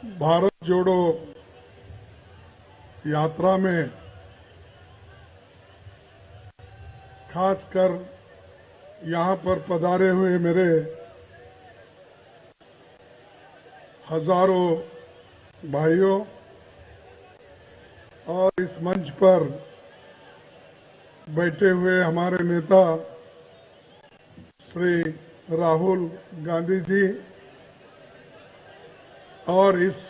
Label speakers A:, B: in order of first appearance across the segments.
A: भारत जोड़ो यात्रा में खासकर यहाँ पर पधारे हुए मेरे हजारों भाइयों और इस मंच पर बैठे हुए हमारे नेता श्री राहुल गांधी जी और इस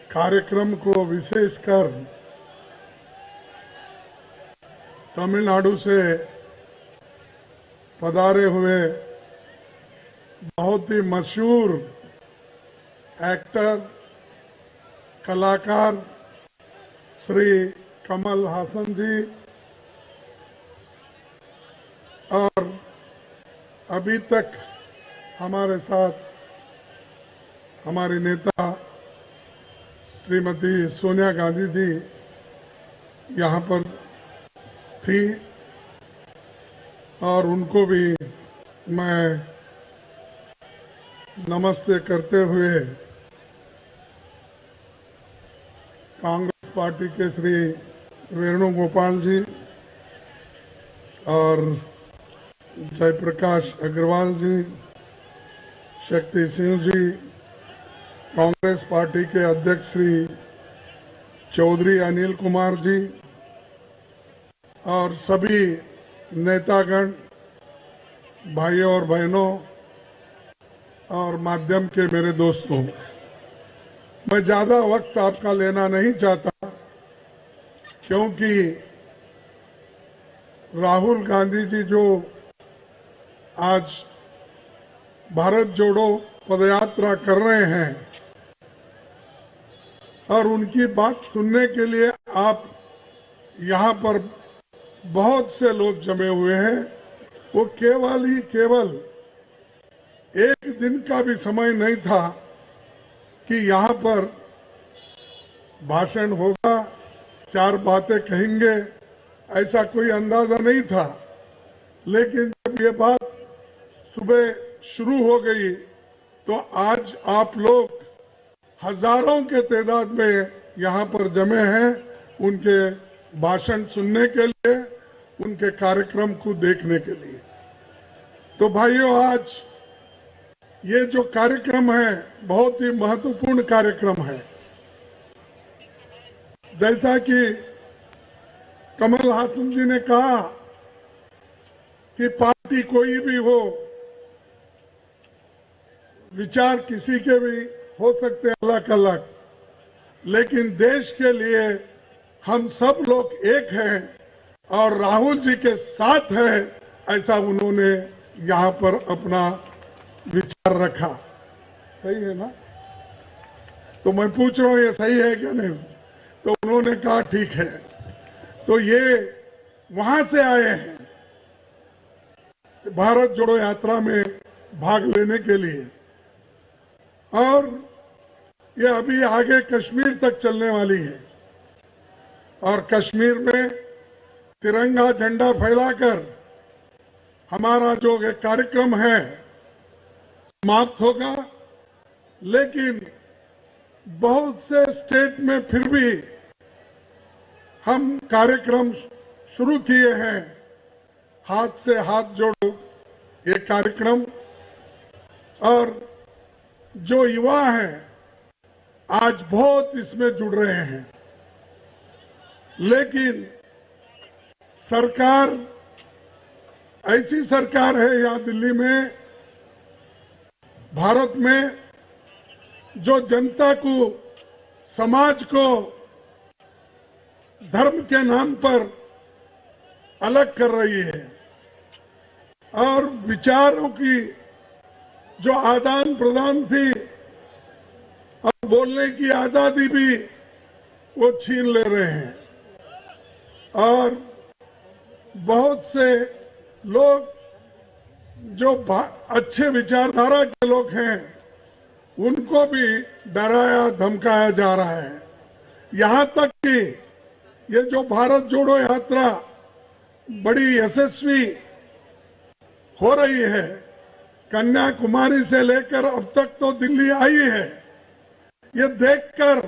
A: कार्यक्रम को विशेषकर तमिलनाडु से पधारे हुए बहुत ही मशहूर एक्टर कलाकार श्री कमल हासन जी और अभी तक हमारे साथ हमारी नेता श्रीमती सोनिया गांधी जी यहाँ पर थी और उनको भी मैं नमस्ते करते हुए कांग्रेस पार्टी के श्री वेणुगोपाल जी और जयप्रकाश अग्रवाल जी, शक्ति सिंह जी, कांग्रेस पार्टी के अध्यक्ष श्री चौधरी अनिल कुमार जी और सभी नेतागण, भाइयों और बहनों और माध्यम के मेरे दोस्तों, मैं ज्यादा वक्त आपका लेना नहीं चाहता क्योंकि राहुल गांधी जी जो आज भारत जोड़ो पदयात्रा कर रहे हैं और उनकी बात सुनने के लिए आप यहाँ पर बहुत से लोग जमे हुए हैं। वो केवल एक दिन का भी समय नहीं था कि यहाँ पर भाषण होगा, चार बातें कहेंगे, ऐसा कोई अंदाजा नहीं था। लेकिन जब ये बात सुबह शुरू हो गई तो आज आप लोग हजारों के तादाद में यहाँ पर जमे हैं उनके भाषण सुनने के लिए, उनके कार्यक्रम को देखने के लिए। तो भाइयों, आज ये जो कार्यक्रम है बहुत ही महत्वपूर्ण कार्यक्रम है। जैसा कि कमल हासन जी ने कहा कि पार्टी कोई भी हो, विचार किसी के भी हो सकते हैं अलग अलग, लेकिन देश के लिए हम सब लोग एक हैं और राहुल जी के साथ है, ऐसा उन्होंने यहाँ पर अपना विचार रखा। सही है ना? तो मैं पूछ रहा हूँ ये सही है क्या नहीं? तो उन्होंने कहा ठीक है। तो ये वहां से आए हैं भारत जोड़ो यात्रा में भाग लेने के लिए और ये अभी आगे कश्मीर तक चलने वाली है और कश्मीर में तिरंगा झंडा फैलाकर हमारा जो ये कार्यक्रम है समाप्त होगा। लेकिन बहुत से स्टेट में फिर भी हम कार्यक्रम शुरू किए हैं, हाथ से हाथ जोड़ो ये कार्यक्रम, और जो युवा हैं आज बहुत इसमें जुड़ रहे हैं। लेकिन सरकार ऐसी सरकार है यहाँ दिल्ली में, भारत में, जो जनता को, समाज को धर्म के नाम पर अलग कर रही है और विचारों की जो आदान प्रदान थी और बोलने की आजादी भी वो छीन ले रहे हैं। और बहुत से लोग जो अच्छे विचारधारा के लोग हैं उनको भी डराया धमकाया जा रहा है। यहाँ तक कि ये जो भारत जोड़ो यात्रा बड़ी यशस्वी हो रही है, कन्याकुमारी से लेकर अब तक तो दिल्ली आई है, ये देखकर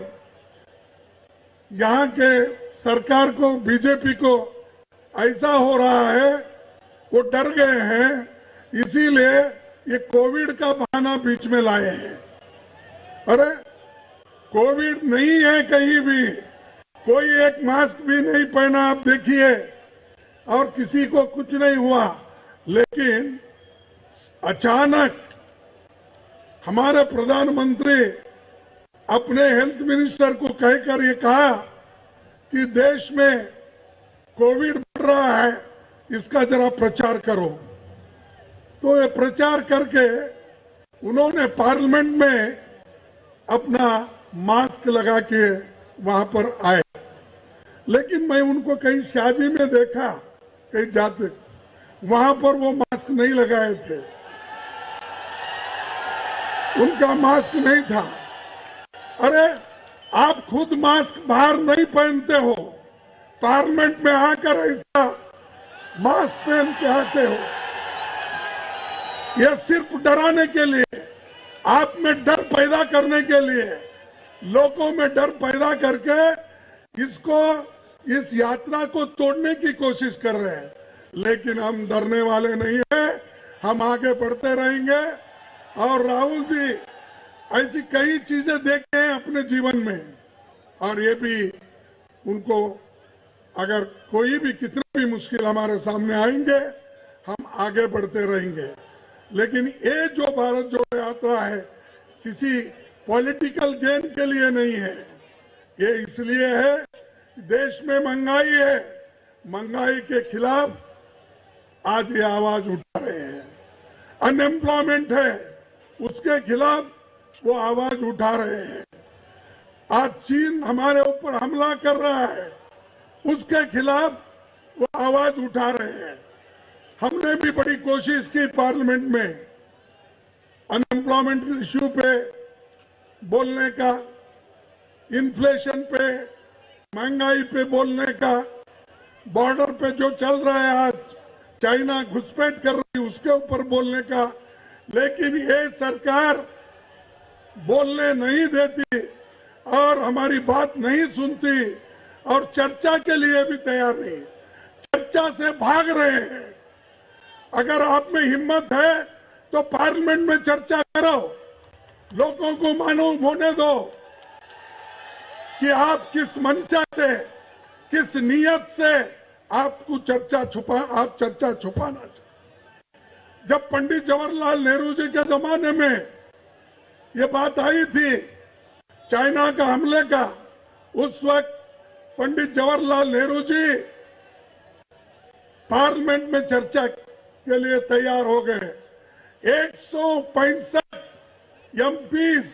A: यहाँ के सरकार को, बीजेपी को ऐसा हो रहा है, वो डर गए हैं, इसीलिए ये कोविड का बहाना बीच में लाए हैं। अरे कोविड नहीं है, कहीं भी कोई एक मास्क भी नहीं पहना, आप देखिए, और किसी को कुछ नहीं हुआ। लेकिन अचानक हमारे प्रधानमंत्री अपने हेल्थ मिनिस्टर को कहकर ये कहा कि देश में कोविड बढ़ रहा है, इसका जरा प्रचार करो। तो ये प्रचार करके उन्होंने पार्लियामेंट में अपना मास्क लगा के वहां पर आए। लेकिन मैं उनको कहीं शादी में देखा, कहीं जाते, वहां पर वो मास्क नहीं लगाए थे, उनका मास्क नहीं था। अरे आप खुद मास्क बाहर नहीं पहनते हो, पार्लियामेंट में आकर ऐसा मास्क पहन के आते हो। यह सिर्फ डराने के लिए, आप में डर पैदा करने के लिए, लोगों में डर पैदा करके इस यात्रा को तोड़ने की कोशिश कर रहे हैं। लेकिन हम डरने वाले नहीं हैं, हम आगे बढ़ते रहेंगे। और राहुल जी ऐसी कई चीजें देखे हैं अपने जीवन में, और ये भी उनको, अगर कोई भी कितने भी मुश्किल हमारे सामने आएंगे, हम आगे बढ़ते रहेंगे। लेकिन ये जो भारत जोड़ो यात्रा है, किसी पॉलिटिकल गेन के लिए नहीं है, ये इसलिए है कि देश में महंगाई है, महंगाई के खिलाफ आज ये आवाज उठा रहे हैं। अनएम्प्लॉयमेंट है, उसके खिलाफ वो आवाज उठा रहे हैं। आज चीन हमारे ऊपर हमला कर रहा है, उसके खिलाफ वो आवाज उठा रहे हैं। हमने भी बड़ी कोशिश की पार्लियामेंट में अनएम्प्लॉयमेंट इश्यू पे बोलने का, इन्फ्लेशन पे, महंगाई पे बोलने का, बॉर्डर पे जो चल रहा है आज, चाइना घुसपैठ कर रही है, उसके ऊपर बोलने का। लेकिन ये सरकार बोलने नहीं देती और हमारी बात नहीं सुनती, और चर्चा के लिए भी तैयार नहीं, चर्चा से भाग रहे हैं। अगर आप में हिम्मत है तो पार्लियामेंट में चर्चा करो, लोगों को मालूम होने दो कि आप किस मंशा से, किस नियत से आप चर्चा छुपाना चाहते। जब पंडित जवाहरलाल नेहरू जी के जमाने में ये बात आई थी चाइना का हमले का, उस वक्त पंडित जवाहरलाल नेहरू जी पार्लियामेंट में चर्चा के लिए तैयार हो गए। 165 एमपीज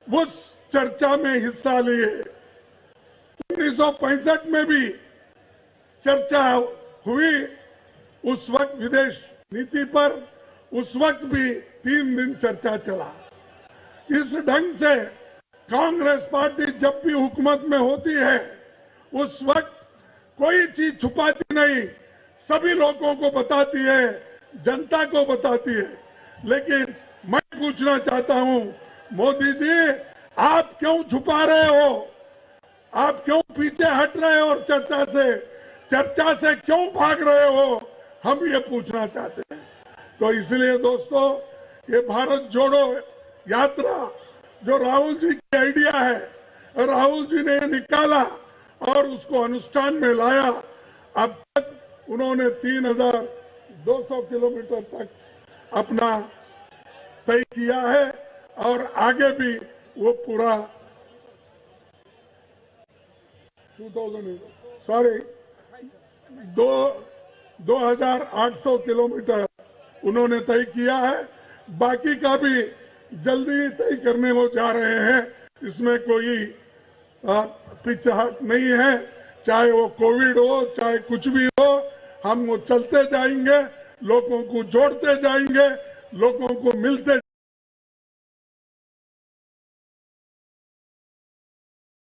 A: उस चर्चा में हिस्सा लिए। 1965 में भी चर्चा हुई, उस वक्त विदेश नीति पर, उस वक्त भी 3 दिन चर्चा चला। इस ढंग से कांग्रेस पार्टी जब भी हुकूमत में होती है, उस वक्त कोई चीज छुपाती नहीं, सभी लोगों को बताती है, जनता को बताती है। लेकिन मैं पूछना चाहता हूं, मोदी जी आप क्यों छुपा रहे हो? आप क्यों पीछे हट रहे हो? और चर्चा से क्यों भाग रहे हो? हम ये पूछना चाहते हैं। तो इसलिए दोस्तों, ये भारत जोड़ो यात्रा जो राहुल जी की आइडिया है, राहुल जी ने निकाला और उसको अनुष्ठान में लाया। अब तक उन्होंने 3200 किलोमीटर तक अपना तय किया है, और आगे भी वो पूरा 2800 किलोमीटर उन्होंने तय किया है। बाकी का भी जल्दी तय करने वो जा रहे हैं, इसमें कोई पिछाहट नहीं है। चाहे वो कोविड हो, चाहे कुछ भी हो, हम वो चलते जाएंगे, लोगों को जोड़ते जाएंगे, लोगों को मिलते